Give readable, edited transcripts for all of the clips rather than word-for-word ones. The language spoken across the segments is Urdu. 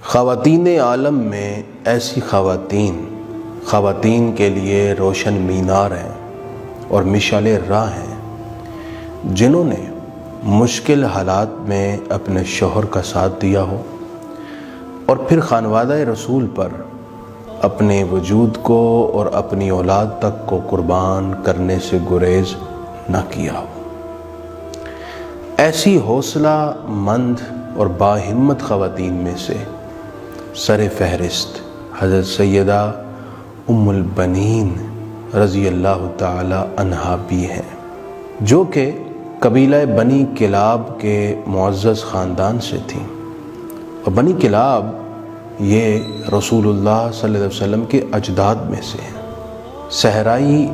خواتین عالم میں ایسی خواتین کے لیے روشن مینار ہیں اور مشعل راہ ہیں جنہوں نے مشکل حالات میں اپنے شوہر کا ساتھ دیا ہو اور پھر خانوادہ رسول پر اپنے وجود کو اور اپنی اولاد تک کو قربان کرنے سے گریز نہ کیا ہو۔ ایسی حوصلہ مند اور باہمت خواتین میں سے سر فہرست حضرت سیدہ ام البنین رضی اللہ تعالی عنہا بھی ہیں، جو کہ قبیلہ بنی کلاب کے معزز خاندان سے تھیں، اور بنی کلاب یہ رسول اللہ صلی اللہ علیہ وسلم کے اجداد میں سے ہیں۔ صحرائی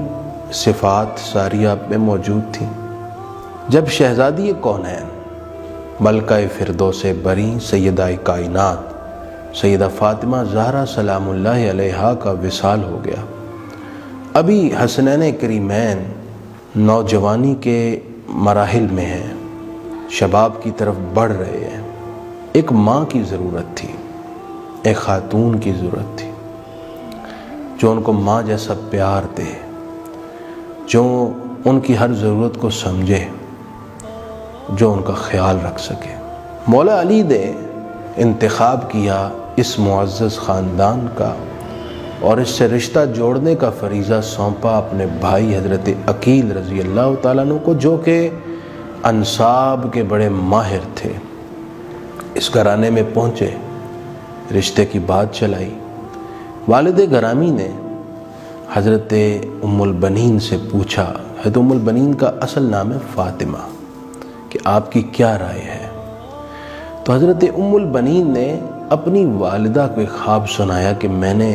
صفات ساری آپ میں موجود تھیں۔ جب شہزادی کونین ملکہ فردوس بری سیدہ کائنات سیدہ فاطمہ زہرا سلام اللہ علیہا کا وصال ہو گیا، ابھی حسنین کریمین نوجوانی کے مراحل میں ہیں، شباب کی طرف بڑھ رہے ہیں، ایک ماں کی ضرورت تھی، ایک خاتون کی ضرورت تھی جو ان کو ماں جیسا پیار دے، جو ان کی ہر ضرورت کو سمجھے، جو ان کا خیال رکھ سکے۔ مولا علی نے انتخاب کیا اس معزز خاندان کا اور اس سے رشتہ جوڑنے کا فریضہ سونپا اپنے بھائی حضرت عقیل رضی اللہ تعالیٰ عنہ کو، جو کہ انساب کے بڑے ماہر تھے۔ اس گھرانے میں پہنچے، رشتے کی بات چلائی۔ والد گرامی نے حضرت ام البنین سے پوچھا، حضرت ام البنین کا اصل نام ہے فاطمہ، کہ آپ کی کیا رائے ہے؟ تو حضرت ام البنین نے اپنی والدہ کو ایک خواب سنایا کہ میں نے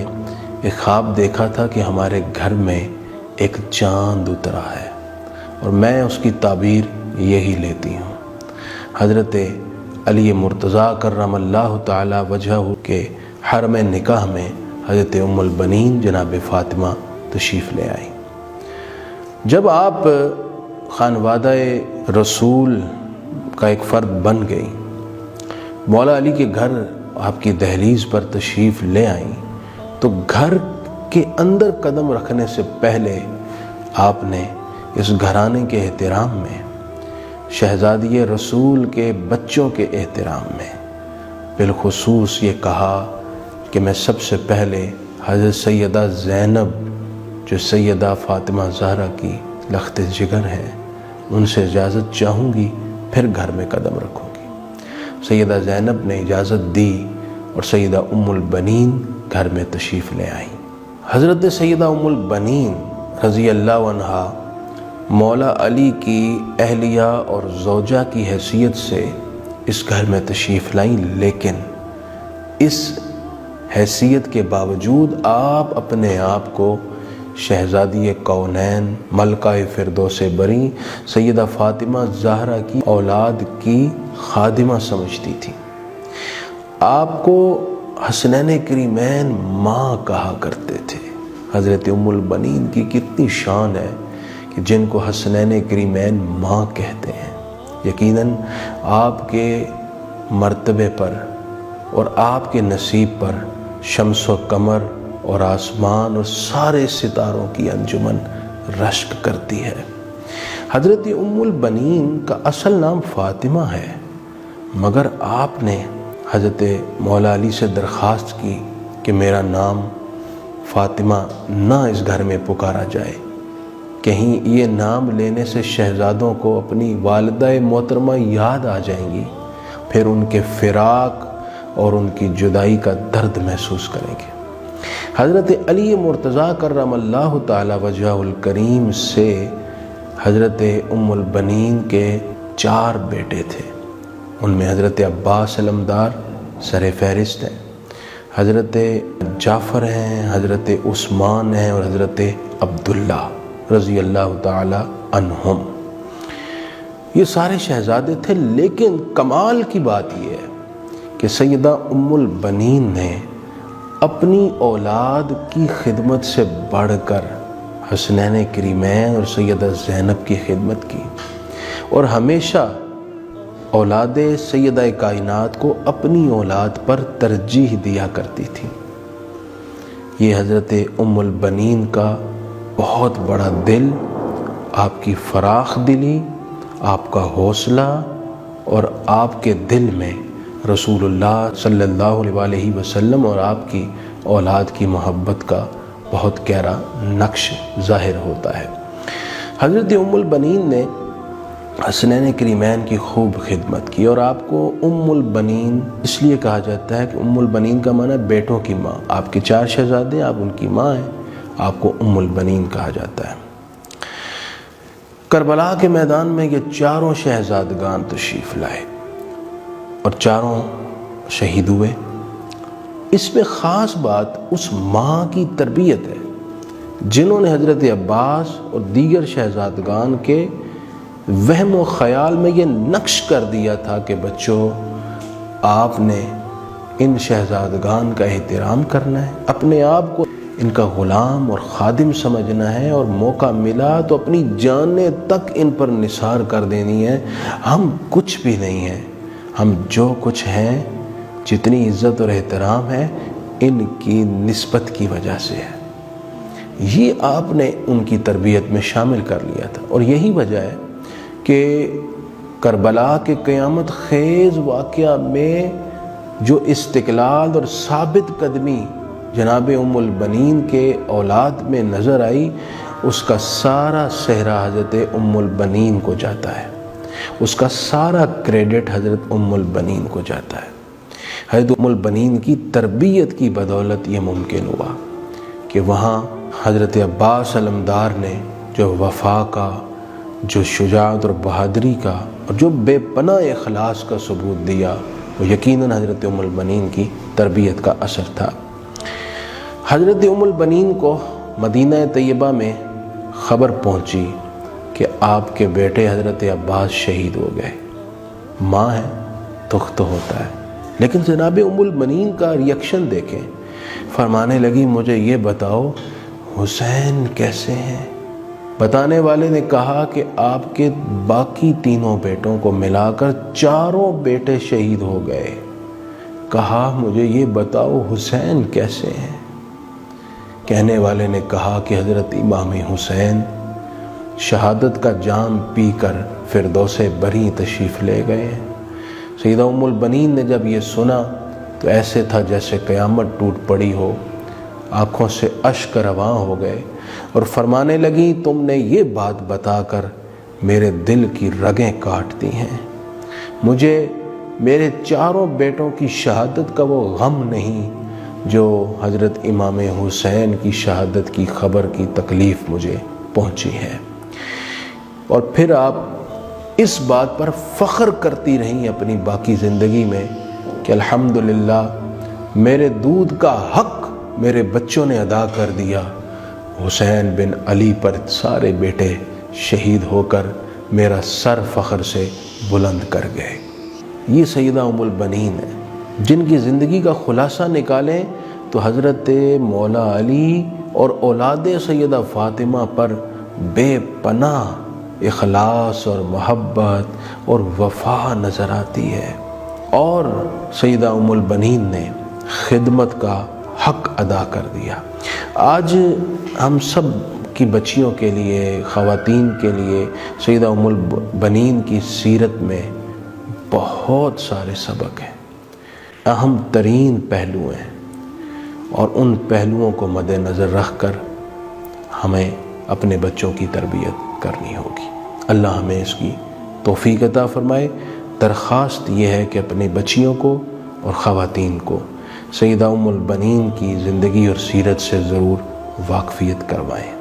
ایک خواب دیکھا تھا کہ ہمارے گھر میں ایک چاند اترا ہے، اور میں اس کی تعبیر یہی لیتی ہوں۔ حضرت علی مرتضیٰ کرم اللہ تعالی وجہہ کے حرم نکاح میں حضرت ام البنین جناب فاطمہ تشریف لے آئی۔ جب آپ خانوادہ رسول کا ایک فرد بن گئی، مولا علی کے گھر آپ کی دہلیز پر تشریف لے آئیں، تو گھر کے اندر قدم رکھنے سے پہلے آپ نے اس گھرانے کے احترام میں، شہزادی رسول کے بچوں کے احترام میں بالخصوص یہ کہا کہ میں سب سے پہلے حضرت سیدہ زینب جو سیدہ فاطمہ زہرا کی لخت جگر ہے ان سے اجازت چاہوں گی، پھر گھر میں قدم رکھوں گی۔ سیدہ زینب نے اجازت دی اور سیدہ ام البنین گھر میں تشریف لے آئیں۔ حضرت سیدہ ام البنین رضی اللہ عنہا مولا علی کی اہلیہ اور زوجہ کی حیثیت سے اس گھر میں تشریف لائیں، لیکن اس حیثیت کے باوجود آپ اپنے آپ کو شہزادی کونین ملکہ فردوس بری سیدہ فاطمہ زہرا کی اولاد کی خادمہ سمجھتی تھی۔ آپ کو حسنین کریمین ماں کہا کرتے تھے۔ حضرت ام البنین کی کتنی شان ہے کہ جن کو حسنین کریمین ماں کہتے ہیں۔ یقیناً آپ کے مرتبے پر اور آپ کے نصیب پر شمس و قمر اور آسمان اور سارے ستاروں کی انجمن رشک کرتی ہے۔ حضرت ام البنین کا اصل نام فاطمہ ہے، مگر آپ نے حضرت مولا علی سے درخواست کی کہ میرا نام فاطمہ نہ اس گھر میں پکارا جائے، کہیں یہ نام لینے سے شہزادوں کو اپنی والدہ محترمہ یاد آ جائیں گی، پھر ان کے فراق اور ان کی جدائی کا درد محسوس کریں گے۔ حضرت علی مرتضیٰ کرم اللہ تعالی وجہہ الکریم سے حضرت ام البنین کے 4 بیٹے تھے، ان میں حضرت عباس علمدار سر فہرست ہیں، حضرت جعفر ہیں، حضرت عثمان ہیں اور حضرت عبداللہ رضی اللہ تعالی عنہم۔ یہ سارے شہزادے تھے، لیکن کمال کی بات یہ ہے کہ سیدہ ام البنین نے اپنی اولاد کی خدمت سے بڑھ کر حسنین کریمین اور سیدہ زینب کی خدمت کی، اور ہمیشہ اولاد سیدہ کائنات کو اپنی اولاد پر ترجیح دیا کرتی تھی۔ یہ حضرت ام البنین کا بہت بڑا دل، آپ کی فراخ دلی، آپ کا حوصلہ اور آپ کے دل میں رسول اللہ صلی اللہ علیہ وسلم اور آپ کی اولاد کی محبت کا بہت گہرا نقش ظاہر ہوتا ہے۔ حضرت ام البنین نے حسنین کریمین کی خوب خدمت کی، اور آپ کو ام البنین اس لیے کہا جاتا ہے کہ ام البنین کا معنی بیٹوں کی ماں۔ آپ کے 4 شہزادے، آپ ان کی ماں ہیں، آپ کو ام البنین کہا جاتا ہے۔ کربلا کے میدان میں یہ 4 شہزادگان تشریف لائے اور 4 شہید ہوئے۔ اس میں خاص بات اس ماں کی تربیت ہے جنہوں نے حضرت عباس اور دیگر شہزادگان کے وہم و خیال میں یہ نقش کر دیا تھا کہ بچوں، آپ نے ان شہزادگان کا احترام کرنا ہے، اپنے آپ کو ان کا غلام اور خادم سمجھنا ہے، اور موقع ملا تو اپنی جانیں تک ان پر نثار کر دینی ہے۔ ہم کچھ بھی نہیں ہیں، ہم جو کچھ ہیں، جتنی عزت اور احترام ہے، ان کی نسبت کی وجہ سے ہے۔ یہ آپ نے ان کی تربیت میں شامل کر لیا تھا، اور یہی وجہ ہے کہ کربلا کے قیامت خیز واقعہ میں جو استقلال اور ثابت قدمی جناب ام البنین کے اولاد میں نظر آئی، اس کا سارا صحرا حضرت ام البنین کو جاتا ہے، اس کا سارا کریڈٹ حضرت ام البنین کو جاتا ہے۔ حضرت ام البنین کی تربیت کی بدولت یہ ممکن ہوا کہ وہاں حضرت عباس علمدار نے جو وفا کا، جو شجاعت اور بہادری کا اور جو بے پناہ اخلاص کا ثبوت دیا، وہ یقیناً حضرت ام البنین کی تربیت کا اثر تھا۔ حضرت ام البنین کو مدینہ طیبہ میں خبر پہنچی کہ آپ کے بیٹے حضرت عباس شہید ہو گئے۔ ماں ہے، دکھ تو ہوتا ہے، لیکن جناب ام البنین کا ریئیکشن دیکھیں۔ فرمانے لگی، مجھے یہ بتاؤ حسین کیسے ہیں؟ بتانے والے نے کہا کہ آپ کے باقی 3 بیٹوں کو ملا کر 4 بیٹے شہید ہو گئے۔ کہا، مجھے یہ بتاؤ حسین کیسے ہیں؟ کہنے والے نے کہا کہ حضرت امام حسین شہادت کا جام پی کر فردوس بری تشریف لے گئے ہیں۔ سیدہ ام البنین نے جب یہ سنا تو ایسے تھا جیسے قیامت ٹوٹ پڑی ہو، آنکھوں سے اشک رواں ہو گئے، اور فرمانے لگی، تم نے یہ بات بتا کر میرے دل کی رگیں کاٹ دی ہیں۔ مجھے میرے 4 بیٹوں کی شہادت کا وہ غم نہیں جو حضرت امام حسین کی شہادت کی خبر کی تکلیف مجھے پہنچی ہے۔ اور پھر آپ اس بات پر فخر کرتی رہیں اپنی باقی زندگی میں کہ الحمدللہ میرے دودھ کا حق میرے بچوں نے ادا کر دیا۔ حسین بن علی پر سارے بیٹے شہید ہو کر میرا سر فخر سے بلند کر گئے۔ یہ سیدہ ام البنین ہے، جن کی زندگی کا خلاصہ نکالیں تو حضرت مولا علی اور اولاد سیدہ فاطمہ پر بے پناہ اخلاص اور محبت اور وفا نظر آتی ہے، اور سیدہ ام البنین نے خدمت کا حق ادا کر دیا۔ آج ہم سب کی بچیوں کے لیے، خواتین کے لیے سیدہ ام البنین کی سیرت میں بہت سارے سبق ہیں، اہم ترین پہلو ہیں، اور ان پہلوؤں کو مد نظر رکھ کر ہمیں اپنے بچوں کی تربیت کرنی ہوگی۔ اللہ ہمیں اس کی توفیق عطا فرمائے۔ درخواست یہ ہے کہ اپنی بچیوں کو اور خواتین کو سیدہ ام البنین کی زندگی اور سیرت سے ضرور واقفیت کروائیں۔